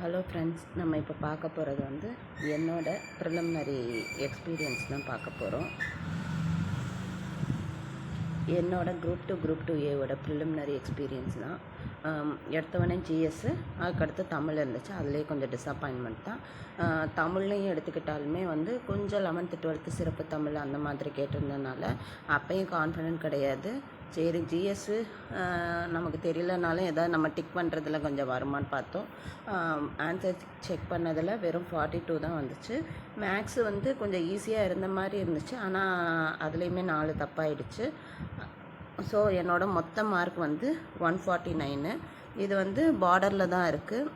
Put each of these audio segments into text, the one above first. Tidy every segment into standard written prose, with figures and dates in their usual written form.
Hello friends, நம்ம இப்போ பார்க்க போகிறது வந்து என்னோட ப்ரிலிமினரி எக்ஸ்பீரியன்ஸ் தான் பார்க்க போகிறோம். என்னோட குரூப் டூ ஏவோட ப்ரிலிமினரி எக்ஸ்பீரியன்ஸ் தான். எடுத்தவொடனே ஜிஎஸ்ஸு, அதுக்கடுத்து தமிழ் இருந்துச்சு. அதுலேயே கொஞ்சம் டிஸப்பாயின்மெண்ட் தான். தமிழ்லையும் எடுத்துக்கிட்டாலுமே வந்து கொஞ்சம் 11th 12th சிறப்பு தமிழ் அந்த மாதிரி கேட்டிருந்ததுனால அப்போயும் கான்ஃபிடென்ட் கிடையாது. சரி, ஜிஎஸ்ஸு நமக்கு தெரியலனாலும் எதாவது நம்ம டிக் பண்ணுறதுல கொஞ்சம் வருமானு பார்த்தோம். ஆன்சர் செக் பண்ணதில் வெறும் 42 தான் வந்துச்சு. மேக்ஸு வந்து கொஞ்சம் ஈஸியாக இருந்த மாதிரி இருந்துச்சு, ஆனால் அதுலேயுமே 4 தப்பாயிடுச்சு. ஸோ என்னோட மொத்த மார்க் வந்து 149. இது வந்து பார்டரில் தான் இருக்குது.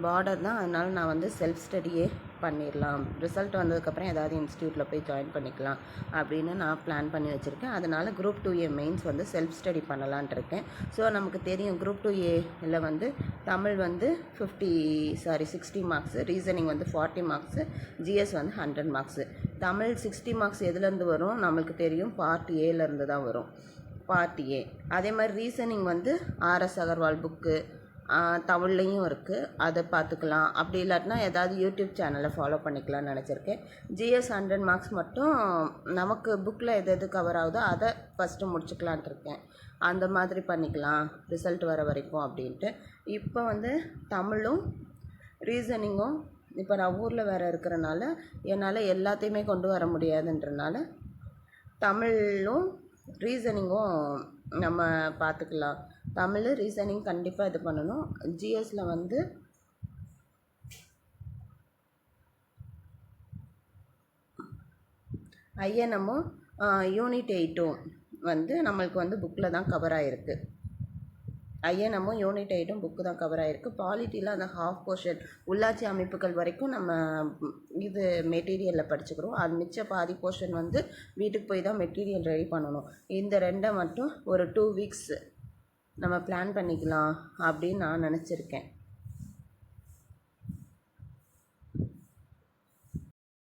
பார்டர் தான். அதனால் நான் வந்து செல்ஃப் ஸ்டடியே பண்ணிடலாம். ரிசல்ட் வந்ததுக்கப்புறம் ஏதாவது இன்ஸ்டியூட்டில் போய் ஜாயின் பண்ணிக்கலாம் அப்படின்னு நான் பிளான் பண்ணி வச்சுருக்கேன். அதனால் குரூப் 2A மெயின்ஸ் வந்து செல்ஃப் ஸ்டடி பண்ணலான்ட்டு இருக்கேன். ஸோ நமக்கு தெரியும் குரூப் 2Aவில் வந்து தமிழ் வந்து 60 மார்க்ஸு, ரீசனிங் வந்து 40 மார்க்ஸு, ஜிஎஸ் வந்து 100 மார்க்ஸு. தமிழ் 60 மார்க்ஸ் எதுலேருந்து வரும் நம்மளுக்கு தெரியும், பார்ட் ஏலேருந்து தான் வரும். Part A. அதே மாதிரி ரீசனிங் வந்து ஆர்எஸ் அகர்வால் புக்கு தமிழ்லையும் இருக்குது, அதை பார்த்துக்கலாம். அப்படி இல்லாட்டினா ஏதாவது யூடியூப் சேனலை ஃபாலோ பண்ணிக்கலாம்னு நினச்சிருக்கேன். ஜிஎஸ் 100 மார்க்ஸ் மட்டும் நமக்கு புக்கில் எது கவர் ஆகுதோ அதை ஃபஸ்ட்டு முடிச்சுக்கலான்ட்டு இருக்கேன். அந்த மாதிரி பண்ணிக்கலாம் ரிசல்ட் வர வரைக்கும் அப்படின்ட்டு. இப்போ வந்து தமிழும் ரீசனிங்கும் இப்போ நான் ஊரில் வேறு இருக்கிறனால என்னால் எல்லாத்தையுமே கொண்டு வர முடியாதுன்றனால தமிழும் ரீசனிங்கும் நம்ம பார்த்துக்கலாம். தமிழ் ரீசனிங் கண்டிப்பாக இது பண்ணணும். ஜிஎஸ்சில் வந்து ஐஎன்எம்மும் யூனிட் 8ம் வந்து நம்மளுக்கு வந்து புக்கில் தான் கவர் ஆகிருக்கு. ஐஎன்எம்மும் யூனிட் 8ம் புக்கு தான் கவர் ஆகிருக்கு. பாலிட்டியில் அந்த ஹாஃப் போர்ஷன் உள்ளாட்சி அமைப்புகள் வரைக்கும் நம்ம இது மெட்டீரியலில் படிச்சுக்கிறோம். அது மிச்ச பாதி போர்ஷன் வந்து வீட்டுக்கு போய் தான் மெட்டீரியல் ரெடி பண்ணணும். இந்த 2 மட்டும் ஒரு 2 வீக்ஸ் நம்ம பிளான் பண்ணிக்கலாம் அப்படின்னு நான் நினச்சிருக்கேன்.